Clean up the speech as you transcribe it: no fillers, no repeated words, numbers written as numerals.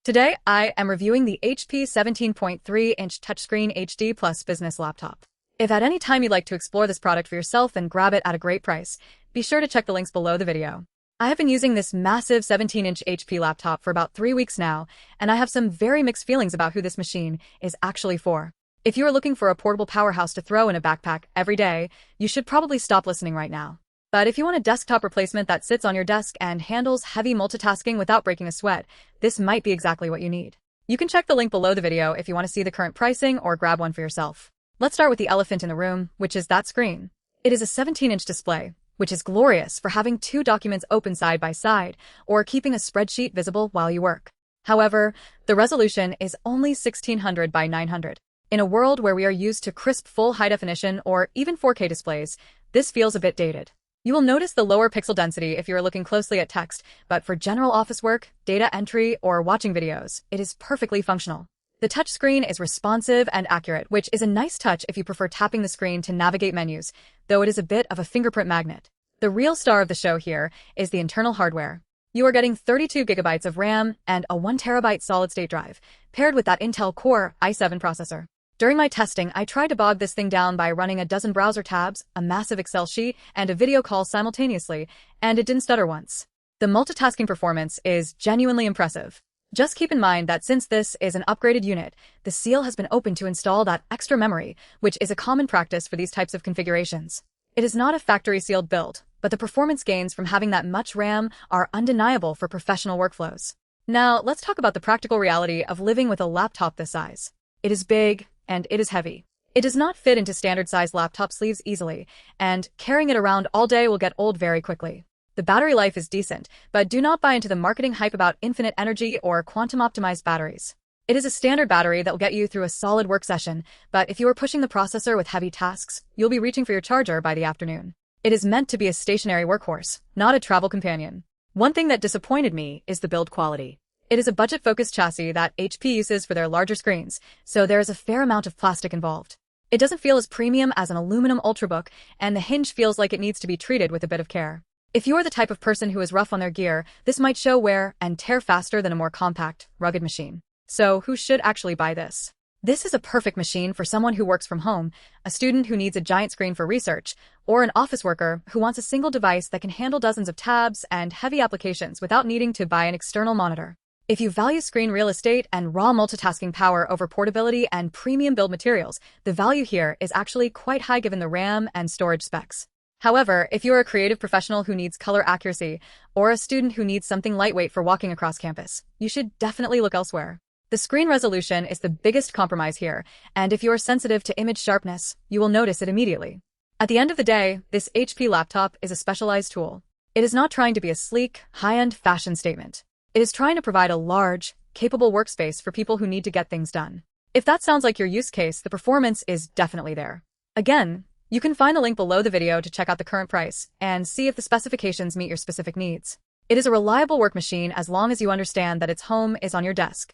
Today, I am reviewing the HP 17.3-inch touchscreen HD Plus business laptop. If at any time you'd like to explore this product for yourself and grab it at a great price, be sure to check the links below the video. I have been using this massive 17-inch HP laptop for about 3 weeks now, and I have some very mixed feelings about who this machine is actually for. If you are looking for a portable powerhouse to throw in a backpack every day, you should probably stop listening right now. But if you want a desktop replacement that sits on your desk and handles heavy multitasking without breaking a sweat, this might be exactly what you need. You can check the link below the video if you want to see the current pricing or grab one for yourself. Let's start with the elephant in the room, which is that screen. It is a 17-inch display, which is glorious for having two documents open side by side or keeping a spreadsheet visible while you work. However, the resolution is only 1600 by 900. In a world where we are used to crisp full high definition or even 4K displays, this feels a bit dated. You will notice the lower pixel density if you are looking closely at text, but for general office work, data entry, or watching videos, it is perfectly functional. The touchscreen is responsive and accurate, which is a nice touch if you prefer tapping the screen to navigate menus, though it is a bit of a fingerprint magnet. The real star of the show here is the internal hardware. You are getting 32 gigabytes of RAM and a 1 terabyte solid-state drive, paired with that Intel Core i7 processor. During my testing, I tried to bog this thing down by running a dozen browser tabs, a massive Excel sheet, and a video call simultaneously, and it didn't stutter once. The multitasking performance is genuinely impressive. Just keep in mind that since this is an upgraded unit, the seal has been opened to install that extra memory, which is a common practice for these types of configurations. It is not a factory-sealed build, but the performance gains from having that much RAM are undeniable for professional workflows. Now, let's talk about the practical reality of living with a laptop this size. It is big, and it is heavy. It does not fit into standard-sized laptop sleeves easily, and carrying it around all day will get old very quickly. The battery life is decent, but do not buy into the marketing hype about infinite energy or quantum-optimized batteries. It is a standard battery that will get you through a solid work session, but if you are pushing the processor with heavy tasks, you'll be reaching for your charger by the afternoon. It is meant to be a stationary workhorse, not a travel companion. One thing that disappointed me is the build quality. It is a budget-focused chassis that HP uses for their larger screens, so there is a fair amount of plastic involved. It doesn't feel as premium as an aluminum Ultrabook, and the hinge feels like it needs to be treated with a bit of care. If you are the type of person who is rough on their gear, this might show wear and tear faster than a more compact, rugged machine. So who should actually buy this? This is a perfect machine for someone who works from home, a student who needs a giant screen for research, or an office worker who wants a single device that can handle dozens of tabs and heavy applications without needing to buy an external monitor. If you value screen real estate and raw multitasking power over portability and premium build materials, the value here is actually quite high given the RAM and storage specs. However, if you're a creative professional who needs color accuracy, or a student who needs something lightweight for walking across campus, you should definitely look elsewhere. The screen resolution is the biggest compromise here, and if you are sensitive to image sharpness, you will notice it immediately. At the end of the day, this HP laptop is a specialized tool. It is not trying to be a sleek, high-end fashion statement. It is trying to provide a large, capable workspace for people who need to get things done. If that sounds like your use case, the performance is definitely there. Again, you can find the link below the video to check out the current price and see if the specifications meet your specific needs. It is a reliable work machine as long as you understand that its home is on your desk.